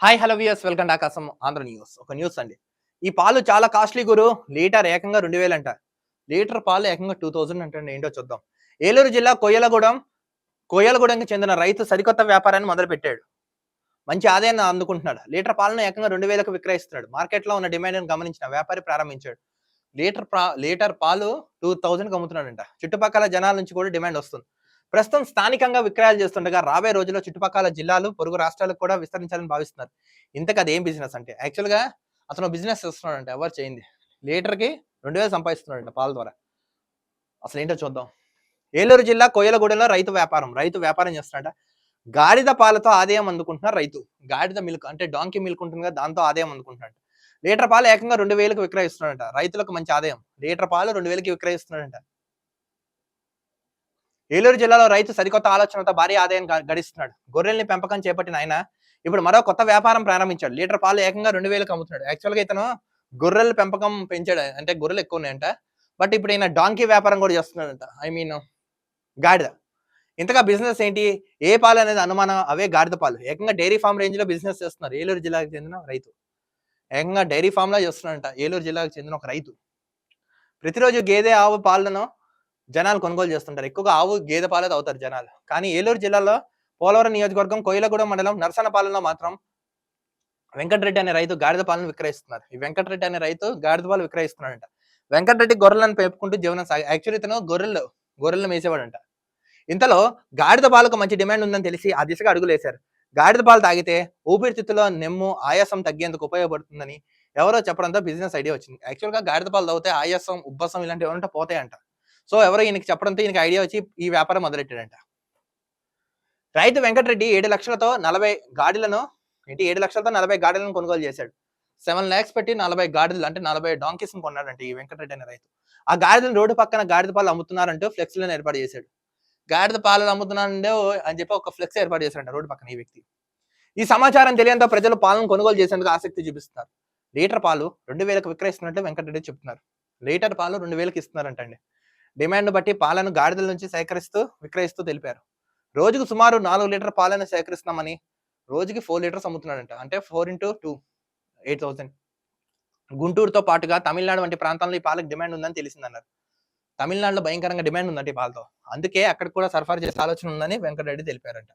Hi hello viewers, welcome ఆకాశం Andhra news. ఒక news అండి. ఈ పాలు చాలా కాస్ట్లీ గురు. లీటర్ ఏకంగా 2000 అంట. లీటర్ పాలు ఏకంగా 2000 అంటండి. ఏంటో చూద్దాం. ఏలూరు జిల్లా కొయ్యలగూడెంకి చెందిన రైతు సరికొత్త వ్యాపారాన్ని మొదలుపెట్టాడు. మంచి ఆదాయాన్ని అందుకుంటున్నాడు. లీటర్ పాలను ఏకంగా 2000కు విక్రయిస్తున్నాడు. మార్కెట్లో ఉన్న డిమాండ్ని గమనించిన వ్యాపారి ప్రారంభించాడు. లీటర్ పాలు 2000కి అమ్ముతున్నాడంట. చుట్టుపక్కల జనాల నుంచి కూడా డిమాండ్ వస్తుంది. ప్రస్తుతం స్థానికంగా విక్రయాలు చేస్తుండగా రాబోయే రోజుల్లో చుట్టుపక్కల జిల్లాలు, పొరుగు రాష్ట్రాలకు కూడా విస్తరించాలని భావిస్తున్నారు. ఇంతకు అదేం బిజినెస్ అంటే యాక్చువల్‌గా అతను బిజినెస్ చేస్తున్నాడంట. ఎవరు చేయింది. లీటర్‌కి 2000 సంపాదిస్తున్నాడంట పాల ద్వారా. అసలేంటో చూద్దాం. ఏలూరు జిల్లా కొయ్యలగూడెంలో రైతు వ్యాపారం చేస్తున్నాడట. గాడిద పాలతో ఆదాయం అందుకుంటున్నారు రైతు. గాడిద మిల్క్ అంటే డాంకీ మిల్క్ ఉంటుంది కదా, దాంతో ఆదాయం అందుకుంటున్నాడు. లీటర్ పాలు ఏకంగా 2000కి విక్రయిస్తున్నాడంట. రైతులకు మంచి ఆదాయం. లీటర్ పాలు 2000కి విక్రయిస్తున్నాడంట. ఏలూరు జిల్లాలో రైతు సరికొత్త ఆలోచనలతో భారీ ఆదాయం గడిస్తున్నాడు. గొర్రెల్ని పెంపకం చేపట్టిన ఆయన ఇప్పుడు మరో కొత్త వ్యాపారం ప్రారంభించాడు. లీటర్ పాలు ఏకంగా 2000కి అమ్ముతున్నాడు. యాక్చువల్‌గా ఇతను గొర్రెల పెంపకం పెంచాడు. అంటే గొర్రెలు ఎక్కువ ఉన్నాయంట. బట్ ఇప్పుడు ఈయన డాంకీ వ్యాపారం కూడా చేస్తున్నాడంట. ఐ మీన్ గాడిద. ఇంతగా బిజినెస్ ఏంటి? ఏ పాలు అనేది అనుమానం. అవే గాడిద పాలు. ఏకంగా డైరీ ఫార్మ్ రేంజ్ లో బిజినెస్ చేస్తున్నారు. ఏలూరు జిల్లాకు చెందిన రైతు ఏకంగా డైరీ ఫామ్ లో చేస్తున్నాడంట. ఏలూరు జిల్లాకు చెందిన ఒక రైతు ప్రతిరోజు గేదె, ఆవు పాలను జనాలు కొనుగోలు చేస్తుంటారు. ఎక్కువగా ఆవు, గేదె పాలే తాగుతారు జనాలు. కానీ ఏలూరు జిల్లాలో పోలవరం నియోజకవర్గం కొయ్యలగూడెం మండలం నరసన్నపాలెంలో మాత్రం వెంకటరెడ్డి అనే రైతు గాడిద పాలను విక్రయిస్తున్నారు. ఈ వెంకటరెడ్డి అనే రైతు గాడిద పాలు విక్రయిస్తున్నాడంట. వెంకటరెడ్డి గొర్రెలను పేపుకుంటూ జీవనం యాక్చువల్లీ ఇతను గొర్రెలను మేసేవాడంట. ఇంతలో గాడిద పాలకు మంచి డిమాండ్ ఉందని తెలిసి ఆ దిశగా అడుగులేశారు. గాడిద పాలు తాగితే ఊపిరితిత్తులో నెమ్ము, ఆయాసం తగ్గేందుకు ఉపయోగపడుతుందని ఎవరో చెప్పడంతో బిజినెస్ ఐడియా వచ్చింది. యాక్చువల్‌గా గాడిద పాలు తాగితే ఆయాసం, ఉబ్బసం ఇలాంటివి ఏమంటే పోతాయంట. సో ఎవరో ఈయనకి చెప్పడంతో ఈయనకి ఐడియా వచ్చి ఈ వ్యాపారం మొదలెట్టాడంట. రైతు వెంకటరెడ్డి 7 లక్షలతో 40 గాడిలను 7 లక్షలతో 40 గాడిలను కొనుగోలు చేశాడు. 7 lakhs పెట్టి 40 గాడిదలు అంటే 40 డాంకీస్ కొన్నాడంటే ఈ వెంకటరెడ్డి అనే రైతు. ఆ గాడిదలు రోడ్డు పక్కన గాడిద పాలు అమ్ముతున్నారంటూ ఫ్లెక్స్లను ఏర్పాటు చేశాడు. గాడిద పాలు అమ్ముతున్నానండే అని చెప్పి ఒక ఫ్లెక్స్ ఏర్పాటు చేశాడంట రోడ్డు పక్కన ఈ వ్యక్తి. ఈ సమాచారం తెలియంతో ప్రజలు పాలను కొనుగోలు చేసేందుకు ఆసక్తి చూపిస్తున్నారు. లీటర్ పాలు 2000కు విక్రయిస్తున్నట్లు వెంకటరెడ్డి చెప్తున్నారు. లీటర్ పాలు 2000కి ఇస్తున్నారంటండి. డిమాండ్ బట్టి పాలను గాడిదల నుంచి విక్రయిస్తూ తెలిపారు. రోజుకు సుమారు 4 లీటర్ పాలను సేకరిస్తున్నామని, రోజుకి 4 లీటర్స్ అమ్ముతున్నాడంట. అంటే 4 into 2 8000. గుంటూరుతో పాటుగా తమిళనాడు వంటి ప్రాంతాల్లో ఈ పాలకు డిమాండ్ ఉందని తెలిసిందన్నారు. తమిళనాడులో భయంకరంగా డిమాండ్ ఉందంట ఈ పాలతో. అందుకే అక్కడ కూడా సరఫరా చేసే ఆలోచన ఉందని వెంకటరెడ్డి తెలిపారంట.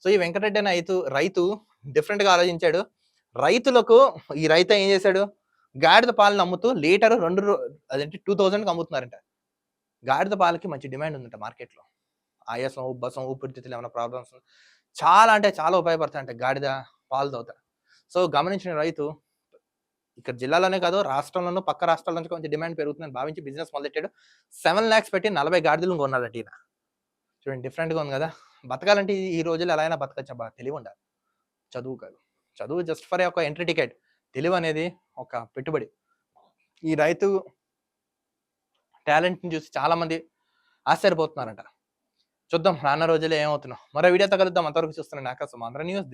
సో ఈ వెంకటరెడ్డి అనే రైతు డిఫరెంట్ గా ఆలోచించాడు. ఈ రైతు ఏం చేశాడు? గాడిద పాలను అమ్ముతూ లీటర్ 2000కి అమ్ముతున్నారంట. గాడిద పాలకి మంచి డిమాండ్ ఉందంట మార్కెట్లో. ఆయాసం, ఉబ్బసం, ఊపిరితిత్తులు ఏమైనా ప్రాబ్లమ్స్ చాలా అంటే చాలా ఉపయోగపడతాయంట గాడిద పాలు తాగుతారు. సో గమనించిన రైతు ఇక్కడ జిల్లాలోనే కాదు, రాష్ట్రంలోనూ పక్క రాష్ట్రాల నుంచి కొంచెం డిమాండ్ పెరుగుతుందని భావించి బిజినెస్ మొదలెట్టాడు. 7 lakhs పెట్టి 40 గాడిదలను కొన్నాడట ఈయన. చూడండి, డిఫరెంట్ గా ఉంది కదా. బతకాలంటే ఈ రోజుల్లో ఎలా అయినా బతకచ్చు. బాగా తెలివి ఉండాలి. చదువు కాదు. చదువు జస్ట్ ఫర్ ఒక ఎంట్రీ టికెట్. తెలివి అనేది ఒక పెట్టుబడి. ఈ రైతు టాలెంట్ ని చూసి చాలా మంది ఆశ్చర్యపోతున్నారంట. చూద్దాం రానున్న రోజుల్లో ఏమవుతున్నాం. మరో వీడియోతో కలుద్దాం. అంతవరకు చూస్తున్నాను ఆకాశం ఆంధ్ర న్యూస్.